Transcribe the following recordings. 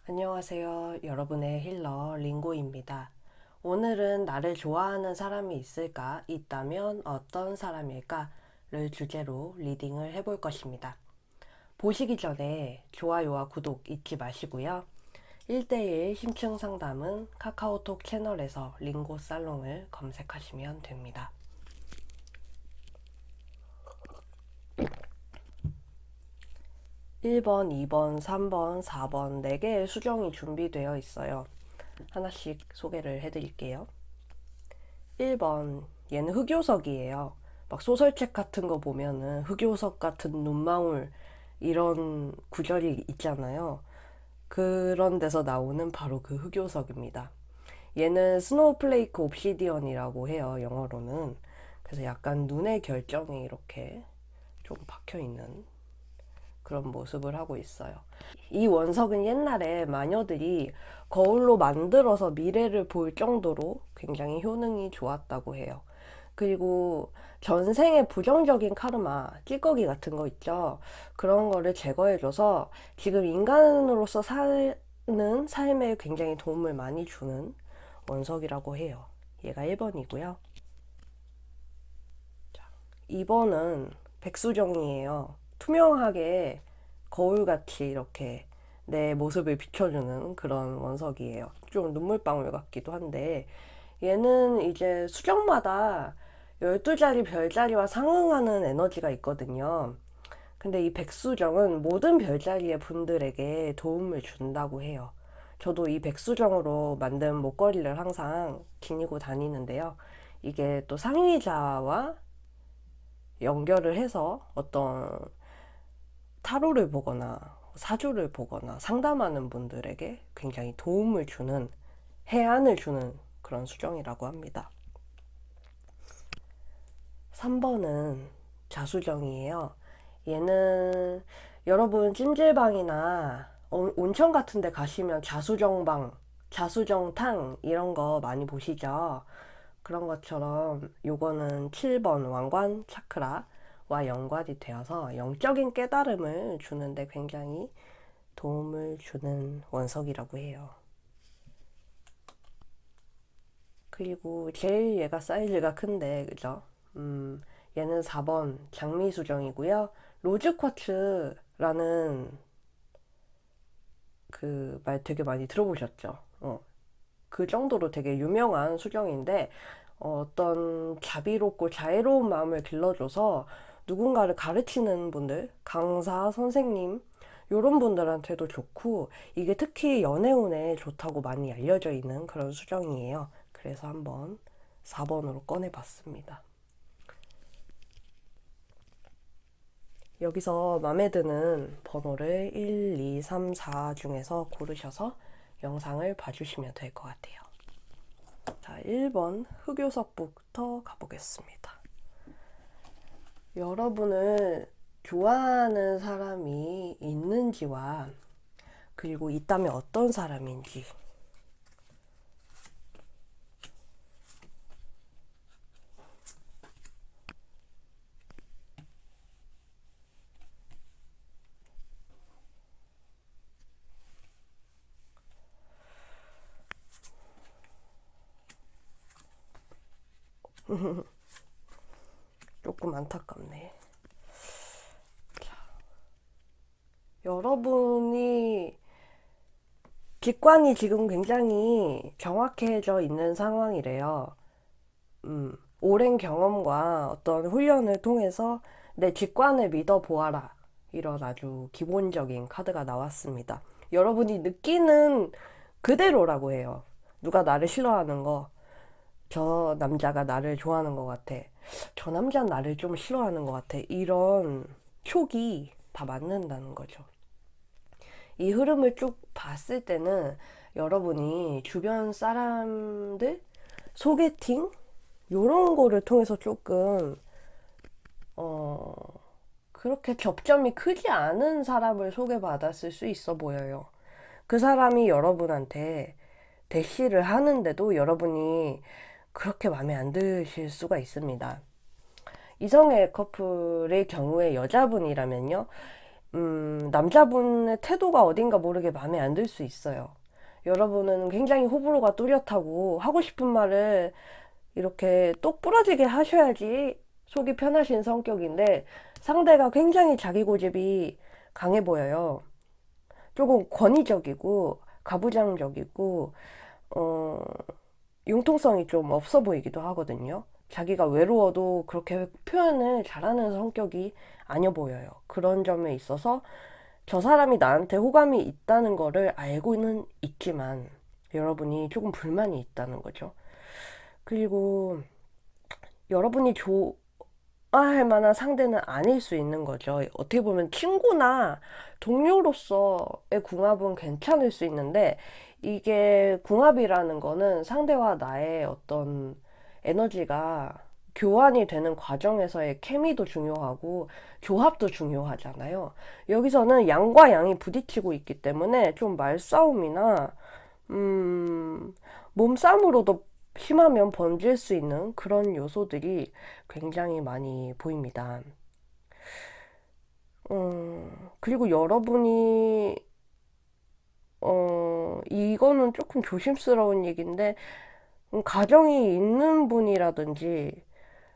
안녕하세요. 여러분의 힐러 링고입니다. 오늘은 나를 좋아하는 사람이 있을까? 있다면 어떤 사람일까?를 주제로 리딩을 해볼 것입니다. 보시기 전에 좋아요와 구독 잊지 마시고요. 1대1 심층 상담은 카카오톡 채널에서 링고 살롱을 검색하시면 됩니다. 1번, 2번, 3번, 4번 4개의 수정이 준비되어 있어요. 하나씩 소개를 해드릴게요. 1번, 얘는 흑요석이에요. 막 소설책 같은 거 보면은 흑요석 같은 눈망울 이런 구절이 있잖아요. 그런 데서 나오는 바로 그 흑요석입니다. 얘는 스노우플레이크 옵시디언이라고 해요, 영어로는. 그래서 약간 눈의 결정이 이렇게 좀 박혀 있는 그런 모습을 하고 있어요. 이 원석은 옛날에 마녀들이 거울로 만들어서 미래를 볼 정도로 굉장히 효능이 좋았다고 해요. 그리고 전생의 부정적인 카르마, 찌꺼기 같은 거 있죠. 그런 거를 제거해줘서 지금 인간으로서 사는 삶에 굉장히 도움을 많이 주는 원석이라고 해요. 얘가 1번이고요. 2번은 백수정이에요. 투명하게 거울같이 이렇게 내 모습을 비춰주는 그런 원석이에요. 좀 눈물방울 같기도 한데 얘는 이제 수정마다 12자리 별자리와 상응하는 에너지가 있거든요. 근데 이 백수정은 모든 별자리의 분들에게 도움을 준다고 해요. 저도 이 백수정으로 만든 목걸이를 항상 지니고 다니는데요. 이게 또 상위자와 연결을 해서 어떤 타로를 보거나 사주를 보거나 상담하는 분들에게 굉장히 도움을 주는, 해안을 주는 그런 수정이라고 합니다. 3번은 자수정이에요. 얘는 여러분 찜질방이나 온천 같은 데 가시면 자수정방, 자수정탕 이런 거 많이 보시죠? 그런 것처럼 요거는 7번 왕관 차크라와 연관이 되어서 영적인 깨달음을 주는데 굉장히 도움을 주는 원석이라고 해요. 그리고 제일 얘가 사이즈가 큰데, 그죠? 얘는 4번 장미수정이고요. 로즈쿼츠라는 그 말 되게 많이 들어보셨죠? 그 정도로 되게 유명한 수정인데 어떤 자비롭고 자애로운 마음을 길러줘서 누군가를 가르치는 분들, 강사, 선생님 이런 분들한테도 좋고 이게 특히 연애운에 좋다고 많이 알려져 있는 그런 수정이에요. 그래서 한번 4번으로 꺼내봤습니다. 여기서 마음에 드는 번호를 1, 2, 3, 4 중에서 고르셔서 영상을 봐주시면 될 것 같아요. 자, 1번 흑요석부터 가보겠습니다. 여러분을 좋아하는 사람이 있는지와 그리고 있다면 어떤 사람인지 조금 안타깝네. 자, 여러분이 직관이 지금 굉장히 정확해져 있는 상황이래요. 오랜 경험과 어떤 훈련을 통해서 내 직관을 믿어보아라. 이런 아주 기본적인 카드가 나왔습니다. 여러분이 느끼는 그대로라고 해요. 누가 나를 싫어하는 거, 저 남자가 나를 좋아하는 것 같아. 저 남자는 나를 좀 싫어하는 것 같아. 이런 촉이 다 맞는다는 거죠. 이 흐름을 쭉 봤을 때는 여러분이 주변 사람들 소개팅 요런 거를 통해서 조금 어 그렇게 접점이 크지 않은 사람을 소개받았을 수 있어 보여요. 그 사람이 여러분한테 대시를 하는데도 여러분이 그렇게 마음에 안 드실 수가 있습니다. 이성의 커플의 경우에 여자분이라면요, 남자분의 태도가 어딘가 모르게 마음에 안 들 수 있어요. 여러분은 굉장히 호불호가 뚜렷하고 하고 싶은 말을 이렇게 똑 부러지게 하셔야지 속이 편하신 성격인데 상대가 굉장히 자기 고집이 강해 보여요. 조금 권위적이고 가부장적이고 어, 융통성이 좀 없어 보이기도 하거든요. 자기가 외로워도 그렇게 표현을 잘하는 성격이 아니어 보여요. 그런 점에 있어서 저 사람이 나한테 호감이 있다는 거를 알고는 있지만 여러분이 조금 불만이 있다는 거죠. 그리고 여러분이 좋아할 만한 상대는 아닐 수 있는 거죠. 어떻게 보면 친구나 동료로서의 궁합은 괜찮을 수 있는데 이게 궁합이라는 거는 상대와 나의 어떤 에너지가 교환이 되는 과정에서의 케미도 중요하고 조합도 중요하잖아요. 여기서는 양과 양이 부딪히고 있기 때문에 좀 말싸움이나 몸싸움으로도 심하면 번질 수 있는 그런 요소들이 굉장히 많이 보입니다. 그리고 여러분이, 이거는 조금 조심스러운 얘기인데, 가정이 있는 분이라든지,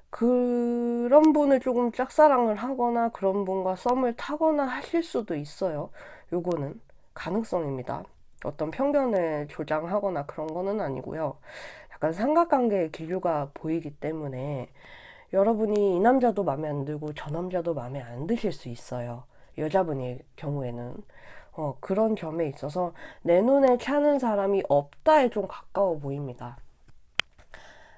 그런 분을 조금 짝사랑을 하거나 그런 분과 썸을 타거나 하실 수도 있어요. 요거는 가능성입니다. 어떤 편견을 조장하거나 그런 거는 아니고요. 약간 삼각관계의 기류가 보이기 때문에 여러분이 이 남자도 마음에 안 들고 저 남자도 마음에 안 드실 수 있어요. 여자분의 경우에는. 그런 점에 있어서 내 눈에 차는 사람이 없다에 좀 가까워 보입니다.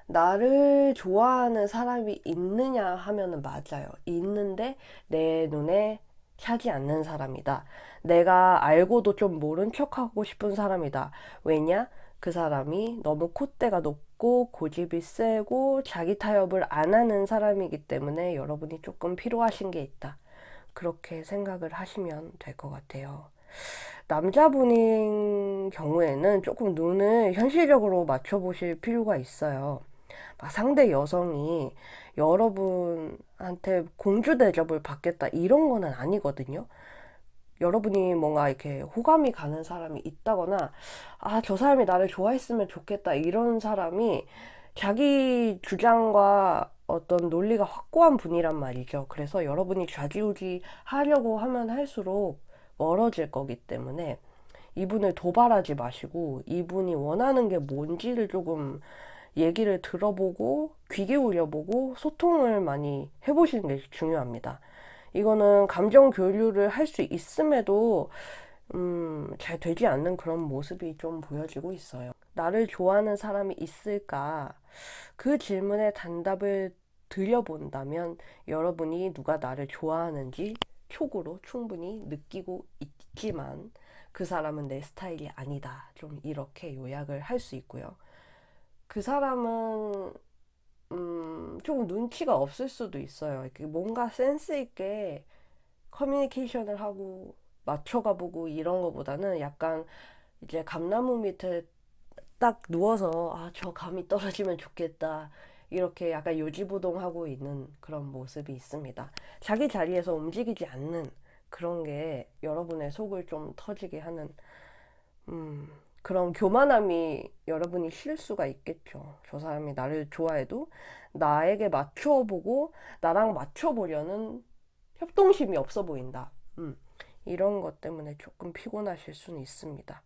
나를 좋아하는 사람이 있느냐 하면은 맞아요. 있는데 내 눈에 차지 않는 사람이다. 내가 알고도 좀 모른 척하고 싶은 사람이다. 왜냐? 그 사람이 너무 콧대가 높고 고집이 세고 자기 타협을 안 하는 사람이기 때문에 여러분이 조금 필요하신 게 있다. 그렇게 생각을 하시면 될 것 같아요. 남자분인 경우에는 조금 눈을 현실적으로 맞춰보실 필요가 있어요. 막 상대 여성이 여러분한테 공주 대접을 받겠다 이런 거는 아니거든요. 여러분이 뭔가 이렇게 호감이 가는 사람이 있다거나 아, 저 사람이 나를 좋아했으면 좋겠다 이런 사람이 자기 주장과 어떤 논리가 확고한 분이란 말이죠. 그래서 여러분이 좌지우지 하려고 하면 할수록 멀어질 거기 때문에 이분을 도발하지 마시고 이분이 원하는 게 뭔지를 조금 얘기를 들어보고 귀 기울여보고 소통을 많이 해보시는 게 중요합니다. 이거는 감정 교류를 할 수 있음에도 잘 되지 않는 그런 모습이 좀 보여지고 있어요. 나를 좋아하는 사람이 있을까? 그 질문에 단답을 들여본다면 여러분이 누가 나를 좋아하는지 촉으로 충분히 느끼고 있지만 그 사람은 내 스타일이 아니다. 좀 이렇게 요약을 할 수 있고요. 그 사람은 조금 눈치가 없을 수도 있어요. 이렇게 뭔가 센스 있게 커뮤니케이션을 하고 맞춰가 보고 이런 거보다는 약간 이제 감나무 밑에 딱 누워서 아, 저 감이 떨어지면 좋겠다. 이렇게 약간 요지부동하고 있는 그런 모습이 있습니다. 자기 자리에서 움직이지 않는 그런 게 여러분의 속을 좀 터지게 하는 그런 교만함이 여러분이 실 수가 있겠죠. 저 사람이 나를 좋아해도 나에게 맞춰보고 나랑 맞춰보려는 협동심이 없어 보인다. 이런 것 때문에 조금 피곤하실 수는 있습니다.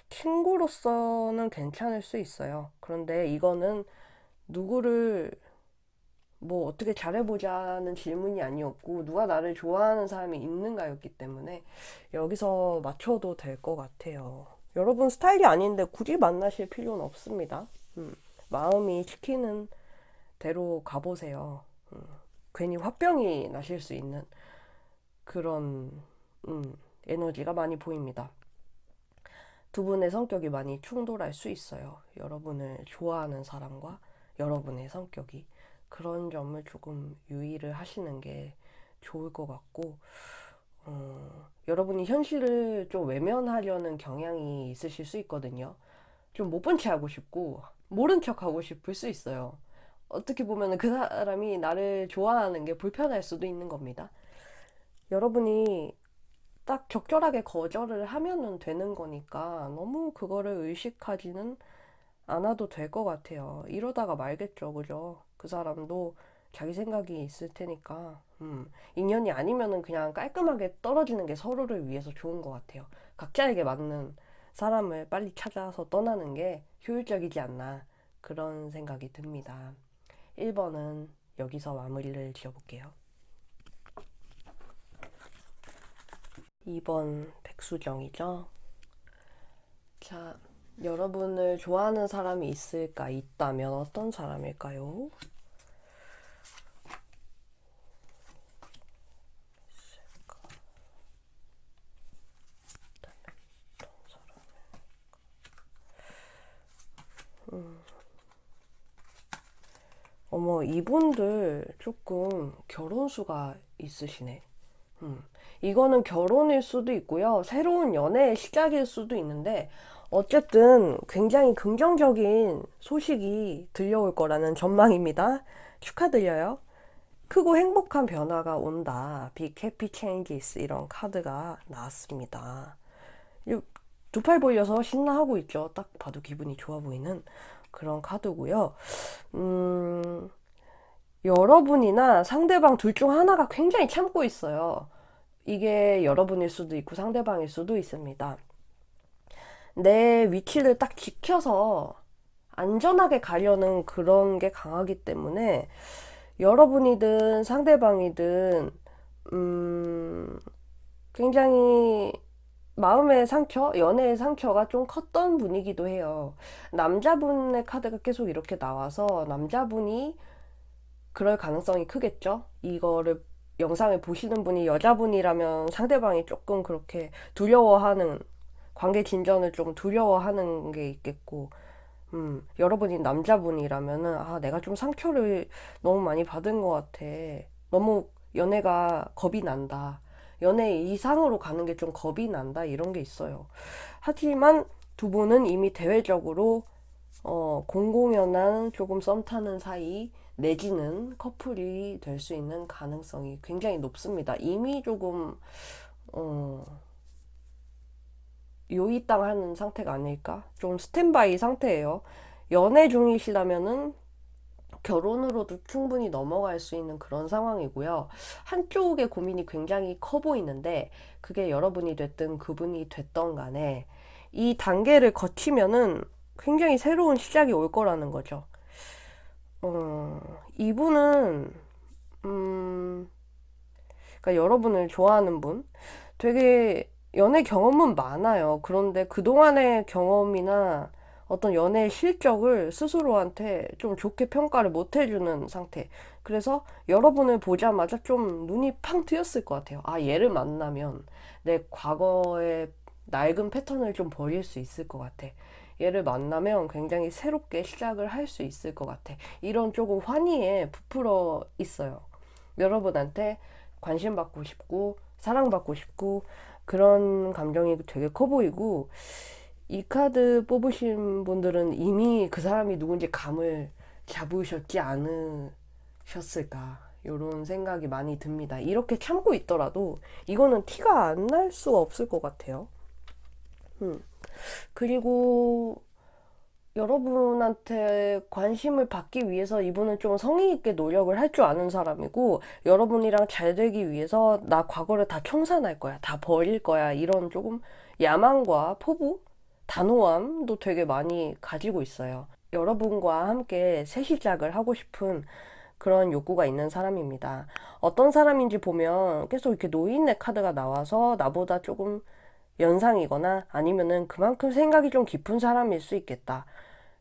친구로서는 괜찮을 수 있어요. 그런데 이거는 누구를 뭐 어떻게 잘해보자는 질문이 아니었고 누가 나를 좋아하는 사람이 있는가였기 때문에 여기서 맞춰도 될 것 같아요. 여러분 스타일이 아닌데 굳이 만나실 필요는 없습니다. 마음이 시키는 대로 가보세요. 괜히 화병이 나실 수 있는 그런 에너지가 많이 보입니다. 두 분의 성격이 많이 충돌할 수 있어요. 여러분을 좋아하는 사람과 여러분의 성격이. 그런 점을 조금 유의를 하시는 게 좋을 것 같고, 여러분이 현실을 좀 외면하려는 경향이 있으실 수 있거든요. 좀 못 본 체 하고 싶고, 모른 척 하고 싶을 수 있어요. 어떻게 보면 그 사람이 나를 좋아하는 게 불편할 수도 있는 겁니다. 여러분이 딱 적절하게 거절을 하면은 되는 거니까 너무 그거를 의식하지는 않아도 될 것 같아요. 이러다가 말겠죠, 그죠? 그 사람도 자기 생각이 있을 테니까. 인연이 아니면은 그냥 깔끔하게 떨어지는 게 서로를 위해서 좋은 것 같아요. 각자에게 맞는 사람을 빨리 찾아서 떠나는 게 효율적이지 않나 그런 생각이 듭니다. 1번은 여기서 마무리를 지어볼게요. 2번 백수정이죠. 자, 여러분을 좋아하는 사람이 있을까? 있다면 어떤 사람일까요? 어머, 이분들 조금 결혼 수가 있으시네. 이거는 결혼일 수도 있고요. 새로운 연애의 시작일 수도 있는데, 어쨌든 굉장히 긍정적인 소식이 들려올 거라는 전망입니다. 축하드려요. 크고 행복한 변화가 온다. Big Happy Changes 이런 카드가 나왔습니다. 두 팔 벌려서 신나하고 있죠. 딱 봐도 기분이 좋아 보이는 그런 카드고요. 여러분이나 상대방 둘 중 하나가 굉장히 참고 있어요. 이게 여러분일 수도 있고 상대방일 수도 있습니다. 내 위치를 딱 지켜서 안전하게 가려는 그런 게 강하기 때문에 여러분이든 상대방이든 굉장히 마음의 상처, 연애의 상처가 좀 컸던 분이기도 해요. 남자분의 카드가 계속 이렇게 나와서 남자분이 그럴 가능성이 크겠죠? 이거를 영상을 보시는 분이 여자분이라면 상대방이 조금 그렇게 두려워하는, 관계 진전을 좀 두려워하는 게 있겠고, 여러분이 남자분이라면은, 아, 내가 좀 상처를 너무 많이 받은 것 같아. 너무 연애가 겁이 난다. 연애 이상으로 가는 게 좀 겁이 난다. 이런 게 있어요. 하지만 두 분은 이미 대외적으로 공공연한 조금 썸 타는 사이 내지는 커플이 될 수 있는 가능성이 굉장히 높습니다. 이미 조금 요이땅하는 상태가 아닐까? 좀 스탠바이 상태예요. 연애 중이시라면은 결혼으로도 충분히 넘어갈 수 있는 그런 상황이고요. 한쪽의 고민이 굉장히 커 보이는데 그게 여러분이 됐든 그분이 됐던 간에 이 단계를 거치면은 굉장히 새로운 시작이 올 거라는 거죠. 이분은 그러니까 여러분을 좋아하는 분 되게 연애 경험은 많아요. 그런데 그동안의 경험이나 어떤 연애의 실적을 스스로한테 좀 좋게 평가를 못 해주는 상태. 그래서 여러분을 보자마자 좀 눈이 팡 트였을 것 같아요. 아, 얘를 만나면 내 과거의 낡은 패턴을 좀 버릴 수 있을 것 같아. 얘를 만나면 굉장히 새롭게 시작을 할 수 있을 것 같아. 이런 조금 환희에 부풀어 있어요. 여러분한테 관심 받고 싶고 사랑받고 싶고 그런 감정이 되게 커 보이고 이 카드 뽑으신 분들은 이미 그 사람이 누군지 감을 잡으셨지 않으셨을까 이런 생각이 많이 듭니다. 이렇게 참고 있더라도 이거는 티가 안 날 수가 없을 것 같아요. 그리고 여러분한테 관심을 받기 위해서 이분은 좀 성의 있게 노력을 할 줄 아는 사람이고 여러분이랑 잘 되기 위해서 나 과거를 다 청산할 거야, 다 버릴 거야 이런 조금 야망과 포부, 단호함도 되게 많이 가지고 있어요. 여러분과 함께 새 시작을 하고 싶은 그런 욕구가 있는 사람입니다. 어떤 사람인지 보면 계속 이렇게 노인의 카드가 나와서 나보다 조금 연상이거나 아니면은 그만큼 생각이 좀 깊은 사람일 수 있겠다.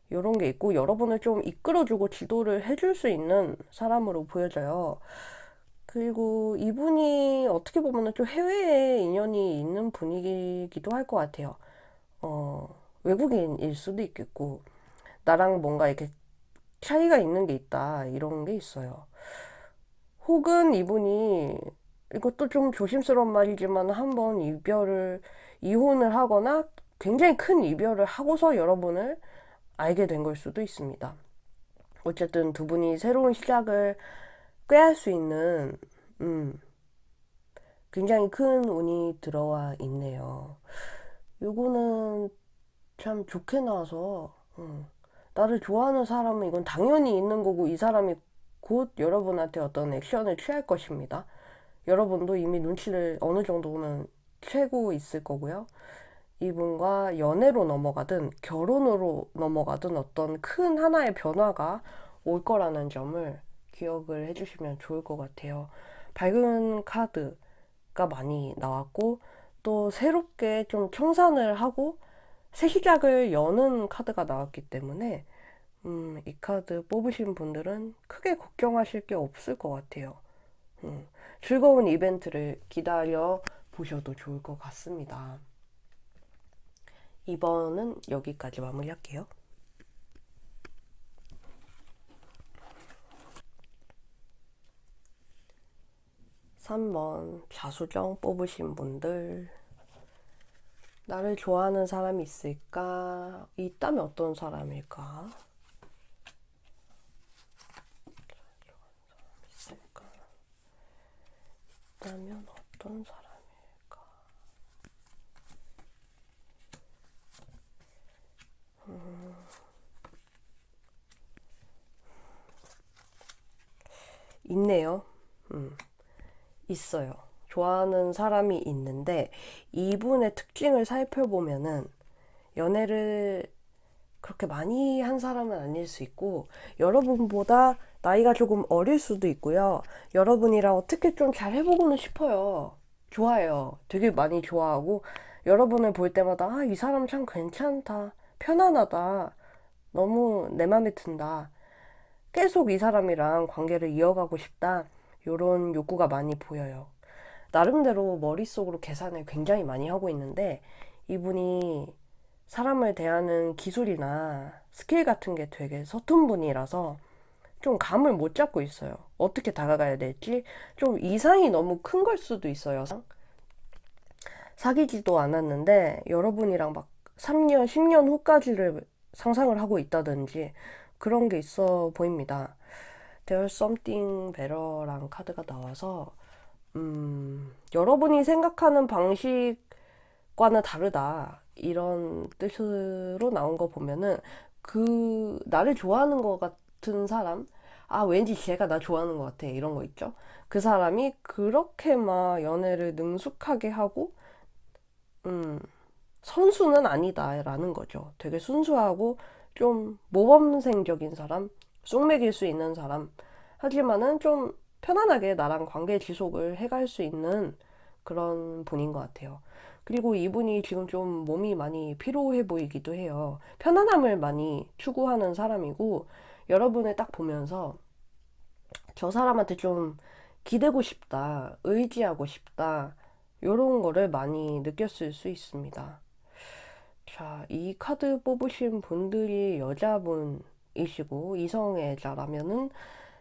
이런 게 있고 여러분을 좀 이끌어주고 지도를 해줄 수 있는 사람으로 보여져요. 그리고 이분이 어떻게 보면 좀 해외에 인연이 있는 분이기도 할 것 같아요. 외국인일 수도 있겠고 나랑 뭔가 이렇게 차이가 있는 게 있다 이런 게 있어요. 혹은 이분이 이것도 좀 조심스러운 말이지만 한번 이혼을 하거나 굉장히 큰 이별을 하고서 여러분을 알게 된 걸 수도 있습니다. 어쨌든 두 분이 새로운 시작을 꾀할 수 있는 굉장히 큰 운이 들어와 있네요. 요거는 참 좋게 나와서 나를 좋아하는 사람은 이건 당연히 있는 거고 이 사람이 곧 여러분한테 어떤 액션을 취할 것입니다. 여러분도 이미 눈치를 어느 정도는 채고 있을 거고요. 이분과 연애로 넘어가든 결혼으로 넘어가든 어떤 큰 하나의 변화가 올 거라는 점을 기억을 해주시면 좋을 것 같아요. 밝은 카드가 많이 나왔고 또 새롭게 좀 청산을 하고 새 시작을 여는 카드가 나왔기 때문에 이 카드 뽑으신 분들은 크게 걱정하실 게 없을 것 같아요. 즐거운 이벤트를 기다려 보셔도 좋을 것 같습니다. 2번은 여기까지 마무리할게요. 3번 자수정 뽑으신 분들, 나를 좋아하는 사람이 있을까? 있다면 어떤 사람일까? 있을까? 있다면 어떤 사람일까? 있네요. 있어요. 좋아하는 사람이 있는데 이분의 특징을 살펴보면은 연애를 그렇게 많이 한 사람은 아닐 수 있고 여러분보다 나이가 조금 어릴 수도 있고요. 여러분이랑 어떻게 좀 잘 해보고는 싶어요. 좋아해요. 되게 많이 좋아하고 여러분을 볼 때마다 아, 이 사람 참 괜찮다. 편안하다. 너무 내 맘에 든다. 계속 이 사람이랑 관계를 이어가고 싶다. 요런 욕구가 많이 보여요. 나름대로 머릿속으로 계산을 굉장히 많이 하고 있는데 이분이 사람을 대하는 기술이나 스킬 같은 게 되게 서툰 분이라서 좀 감을 못 잡고 있어요. 어떻게 다가가야 될지 좀 이상이 너무 큰 걸 수도 있어요. 사귀지도 않았는데 여러분이랑 막 3년, 10년 후까지를 상상을 하고 있다든지 그런 게 있어 보입니다. There's something better라는 카드가 나와서 여러분이 생각하는 방식과는 다르다. 이런 뜻으로 나온 거 보면은 그 나를 좋아하는 것 같은 사람, 아 왠지 걔가 나 좋아하는 것 같아 이런 거 있죠. 그 사람이 그렇게 막 연애를 능숙하게 하고 선수는 아니다라는 거죠. 되게 순수하고 좀 모범생적인 사람, 쑥맥일 수 있는 사람. 하지만은 좀 편안하게 나랑 관계 지속을 해갈 수 있는 그런 분인 것 같아요. 그리고 이분이 지금 좀 몸이 많이 피로해 보이기도 해요. 편안함을 많이 추구하는 사람이고, 여러분을 딱 보면서 저 사람한테 좀 기대고 싶다, 의지하고 싶다, 요런 거를 많이 느꼈을 수 있습니다. 자, 이 카드 뽑으신 분들이 여자분이시고 이성애자라면은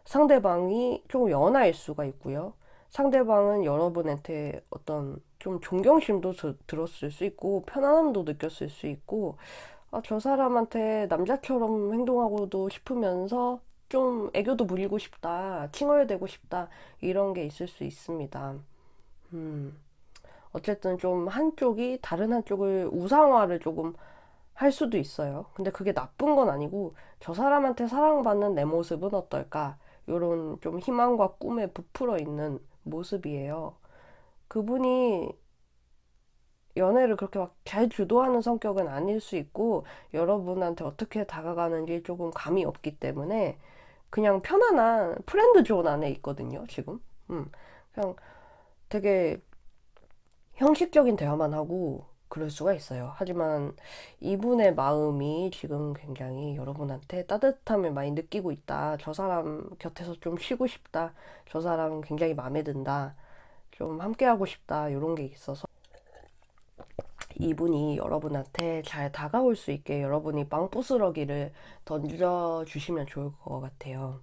상대방이 좀 연하일 수가 있고요. 상대방은 여러분한테 어떤 좀 존경심도 들었을 수 있고 편안함도 느꼈을 수 있고 아, 저 사람한테 남자처럼 행동하고도 싶으면서 좀 애교도 부리고 싶다, 칭얼대고 싶다 이런 게 있을 수 있습니다. 음. 어쨌든 좀 한쪽이 다른 한쪽을 우상화를 조금 할 수도 있어요. 근데 그게 나쁜 건 아니고 저 사람한테 사랑받는 내 모습은 어떨까? 요런 좀 희망과 꿈에 부풀어 있는 모습이에요. 그분이 연애를 그렇게 막 잘 주도하는 성격은 아닐 수 있고 여러분한테 어떻게 다가가는지 조금 감이 없기 때문에 그냥 편안한 프렌드 존 안에 있거든요, 지금. 그냥 되게 형식적인 대화만 하고 그럴 수가 있어요. 하지만 이분의 마음이 지금 굉장히 여러분한테 따뜻함을 많이 느끼고 있다. 저 사람 곁에서 좀 쉬고 싶다. 저 사람 굉장히 마음에 든다. 좀 함께하고 싶다. 이런 게 있어서 이분이 여러분한테 잘 다가올 수 있게 여러분이 빵부스러기를 던져주시면 좋을 것 같아요.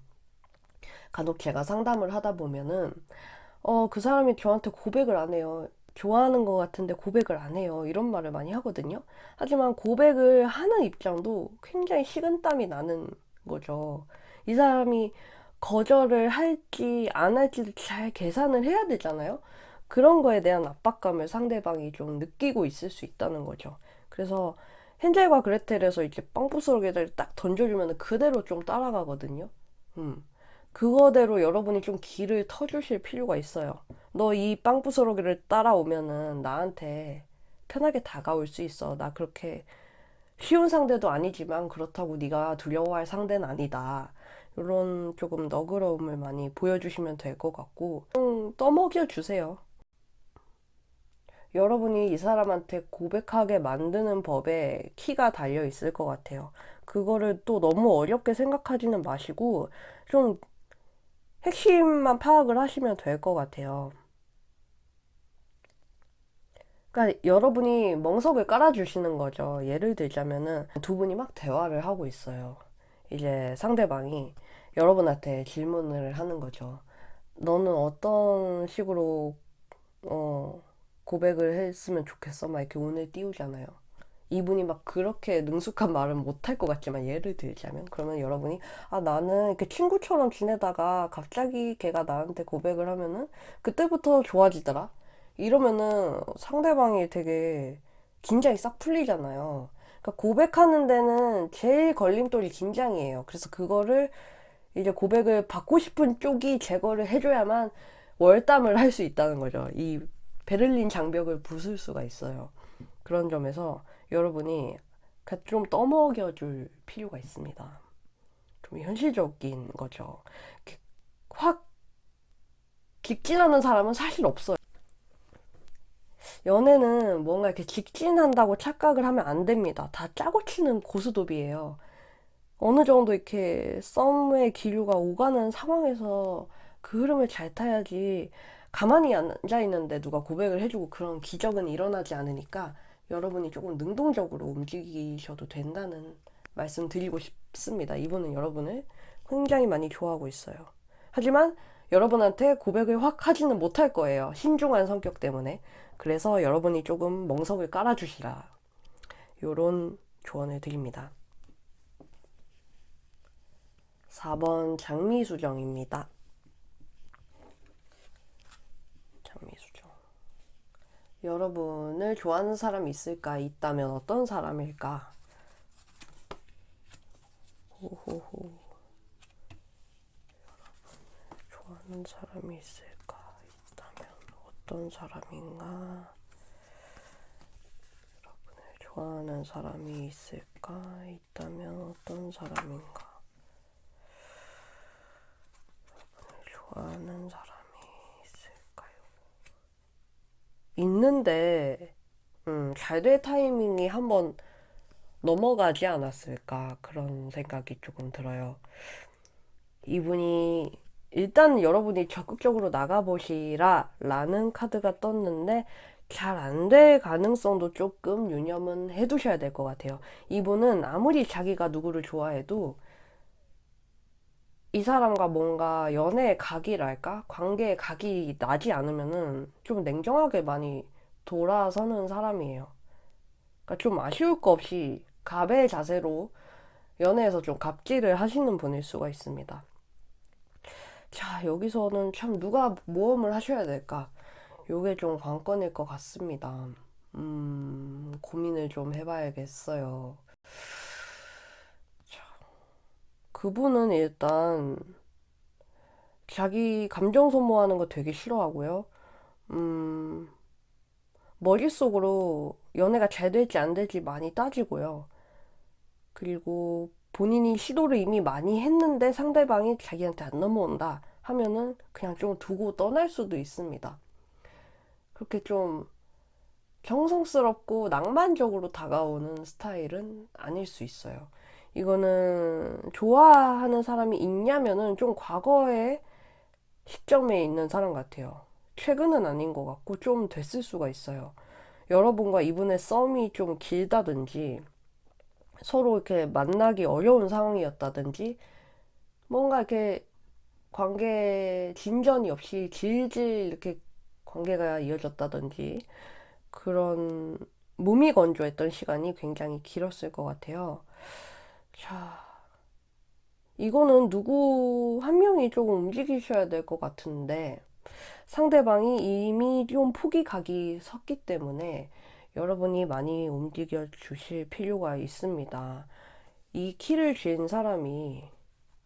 간혹 제가 상담을 하다 보면은 그 사람이 저한테 고백을 안 해요. 좋아하는 것 같은데 고백을 안 해요. 이런 말을 많이 하거든요. 하지만 고백을 하는 입장도 굉장히 식은땀이 나는 거죠. 이 사람이 거절을 할지 안 할지를 잘 계산을 해야 되잖아요. 그런 거에 대한 압박감을 상대방이 좀 느끼고 있을 수 있다는 거죠. 그래서 헨젤과 그레텔에서 이제 빵 부스러기를 딱 던져주면 그대로 좀 따라가거든요. 그거대로 여러분이 좀 길을 터주실 필요가 있어요. 너 이 빵 부스러기를 따라오면은 나한테 편하게 다가올 수 있어. 나 그렇게 쉬운 상대도 아니지만 그렇다고 네가 두려워할 상대는 아니다. 이런 조금 너그러움을 많이 보여주시면 될 것 같고 좀 떠먹여 주세요. 여러분이 이 사람한테 고백하게 만드는 법에 키가 달려 있을 것 같아요. 그거를 또 너무 어렵게 생각하지는 마시고 좀 핵심만 파악을 하시면 될 것 같아요. 그러니까 여러분이 멍석을 깔아주시는 거죠. 예를 들자면은 두 분이 막 대화를 하고 있어요. 이제 상대방이 여러분한테 질문을 하는 거죠. 너는 어떤 식으로 고백을 했으면 좋겠어? 막 이렇게 운을 띄우잖아요. 이분이 막 그렇게 능숙한 말은 못할 것 같지만 예를 들자면 그러면 여러분이 아 나는 이렇게 친구처럼 지내다가 갑자기 걔가 나한테 고백을 하면은 그때부터 좋아지더라 이러면은 상대방이 되게 긴장이 싹 풀리잖아요. 그러니까 고백하는 데는 제일 걸림돌이 긴장이에요. 그래서 그거를 이제 고백을 받고 싶은 쪽이 제거를 해줘야만 월담을 할 수 있다는 거죠. 이 베를린 장벽을 부술 수가 있어요. 그런 점에서 여러분이 좀 떠먹여 줄 필요가 있습니다. 좀 현실적인 거죠. 확 직진하는 사람은 사실 없어요. 연애는 뭔가 이렇게 직진한다고 착각을 하면 안 됩니다. 다 짜고 치는 고스톱이에요. 어느 정도 이렇게 썸의 기류가 오가는 상황에서 그 흐름을 잘 타야지 가만히 앉아 있는데 누가 고백을 해주고 그런 기적은 일어나지 않으니까 여러분이 조금 능동적으로 움직이셔도 된다는 말씀 드리고 싶습니다. 이분은 여러분을 굉장히 많이 좋아하고 있어요. 하지만 여러분한테 고백을 확 하지는 못할 거예요. 신중한 성격 때문에. 그래서 여러분이 조금 멍석을 깔아주시라. 요런 조언을 드립니다. 4번 장미수정입니다. 장미수정. 여러분을 좋아하는 사람이 있을까? 있다면 어떤 사람일까? 호호호. 좋아하는 사람이 있을까? 있다면 어떤 사람인가? 여러분을 좋아하는 사람이 있을까? 있다면 어떤 사람인가? 여러분을 좋아하는 사람이 있을까요? 있는데 잘 될 타이밍이 한번 넘어가지 않았을까 그런 생각이 조금 들어요. 이분이 일단 여러분이 적극적으로 나가보시라 라는 카드가 떴는데 잘 안 될 가능성도 조금 유념은 해두셔야 될 것 같아요. 이분은 아무리 자기가 누구를 좋아해도 이 사람과 뭔가 연애의 각이랄까? 관계의 각이 나지 않으면은 좀 냉정하게 많이 돌아서는 사람이에요. 그러니까 좀 아쉬울 거 없이 갑의 자세로 연애에서 좀 갑질을 하시는 분일 수가 있습니다. 자, 여기서는 참 누가 모험을 하셔야 될까? 요게 좀 관건일 것 같습니다. 고민을 좀 해봐야겠어요. 자, 그분은 일단 자기 감정 소모하는 거 되게 싫어하고요. 머릿속으로 연애가 잘 될지 안 될지 많이 따지고요. 그리고 본인이 시도를 이미 많이 했는데 상대방이 자기한테 안 넘어온다 하면은 그냥 좀 두고 떠날 수도 있습니다. 그렇게 좀 정성스럽고 낭만적으로 다가오는 스타일은 아닐 수 있어요. 이거는 좋아하는 사람이 있냐면은 좀 과거의 시점에 있는 사람 같아요. 최근은 아닌 것 같고 좀 됐을 수가 있어요. 여러분과 이분의 썸이 좀 길다든지 서로 이렇게 만나기 어려운 상황이었다든지 뭔가 이렇게 관계 진전이 없이 질질 이렇게 관계가 이어졌다든지 그런 몸이 건조했던 시간이 굉장히 길었을 것 같아요. 자, 이거는 누구 한 명이 조금 움직이셔야 될 것 같은데 상대방이 이미 좀 포기 각이 섰기 때문에 여러분이 많이 움직여 주실 필요가 있습니다. 이 키를 쥔 사람이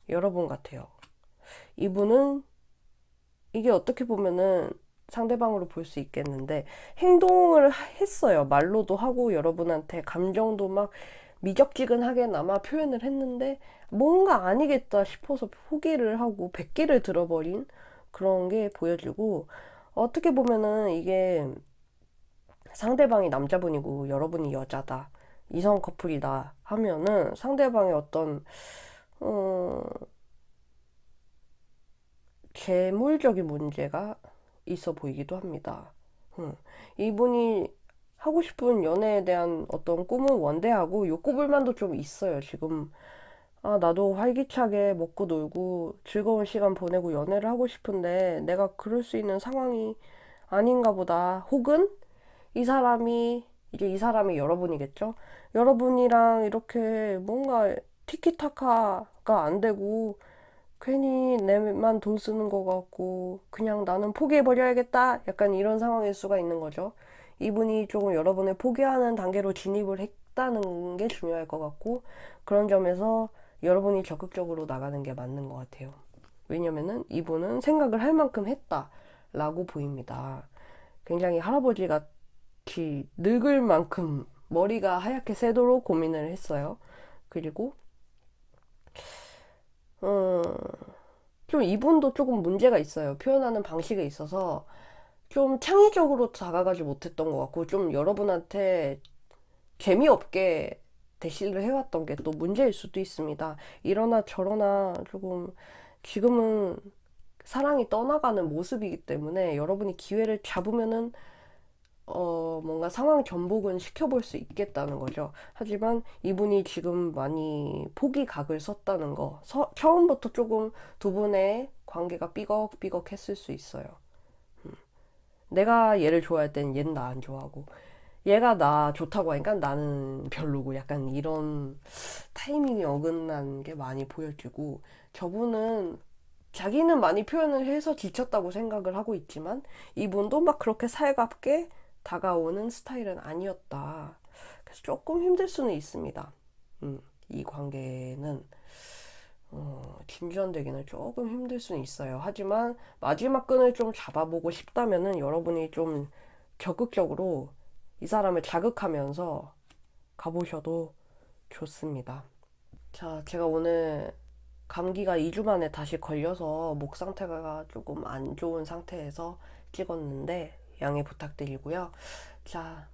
여러분 같아요. 이분은 이게 어떻게 보면은 상대방으로 볼 수 있겠는데 행동을 했어요. 말로도 하고 여러분한테 감정도 막 미적지근하게나마 표현을 했는데 뭔가 아니겠다 싶어서 포기를 하고 백기를 들어버린 그런 게 보여지고, 어떻게 보면은 이게 상대방이 남자분이고 여러분이 여자다, 이성 커플이다 하면은 상대방의 어떤 어, 재물적인 문제가 있어 보이기도 합니다. 이분이 하고 싶은 연애에 대한 어떤 꿈은 원대하고 욕구 불만도 좀 있어요. 지금 나도 활기차게 먹고 놀고 즐거운 시간 보내고 연애를 하고 싶은데 내가 그럴 수 있는 상황이 아닌가 보다. 혹은 이 사람이, 이제 이 사람이 여러분이겠죠? 여러분이랑 이렇게 뭔가 티키타카가 안 되고 괜히 내만 돈 쓰는 것 같고 그냥 나는 포기해버려야겠다, 약간 이런 상황일 수가 있는 거죠. 이분이 조금 여러분을 포기하는 단계로 진입을 했다는 게 중요할 것 같고, 그런 점에서 여러분이 적극적으로 나가는 게 맞는 것 같아요. 왜냐면은 이분은 생각을 할 만큼 했다라고 보입니다. 굉장히 할아버지 같이 늙을 만큼 머리가 하얗게 새도록 고민을 했어요. 그리고 음, 좀 이분도 조금 문제가 있어요. 표현하는 방식에 있어서 좀 창의적으로 다가가지 못했던 것 같고, 좀 여러분한테 재미없게 대시를 해왔던 게 또 문제일 수도 있습니다. 이러나 저러나 조금 지금은 사랑이 떠나가는 모습이기 때문에 여러분이 기회를 잡으면은 뭔가 상황 전복은 시켜볼 수 있겠다는 거죠. 하지만 이분이 지금 많이 포기각을 섰다는 거, 처음부터 조금 두 분의 관계가 삐걱삐걱 했을 수 있어요. 내가 얘를 좋아할 땐 얘는 나 안 좋아하고, 얘가 나 좋다고 하니까 나는 별로고, 약간 이런 타이밍이 어긋난 게 많이 보여지고, 저분은 자기는 많이 표현을 해서 지쳤다고 생각을 하고 있지만 이분도 막 그렇게 살갑게 다가오는 스타일은 아니었다. 그래서 조금 힘들 수는 있습니다. 이 관계는 진전되기는 조금 힘들 수는 있어요. 하지만 마지막 끈을 좀 잡아보고 싶다면은 여러분이 좀 적극적으로 이 사람을 자극하면서 가보셔도 좋습니다. 자, 제가 오늘 감기가 2주 만에 다시 걸려서 목 상태가 조금 안 좋은 상태에서 찍었는데 양해 부탁드리고요. 자,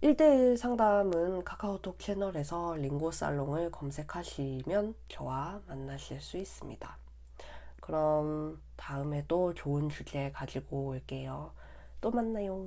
1대1 상담은 카카오톡 채널에서 링고살롱을 검색하시면 저와 만나실 수 있습니다. 그럼 다음에 또 좋은 주제 가지고 올게요. 또 만나요.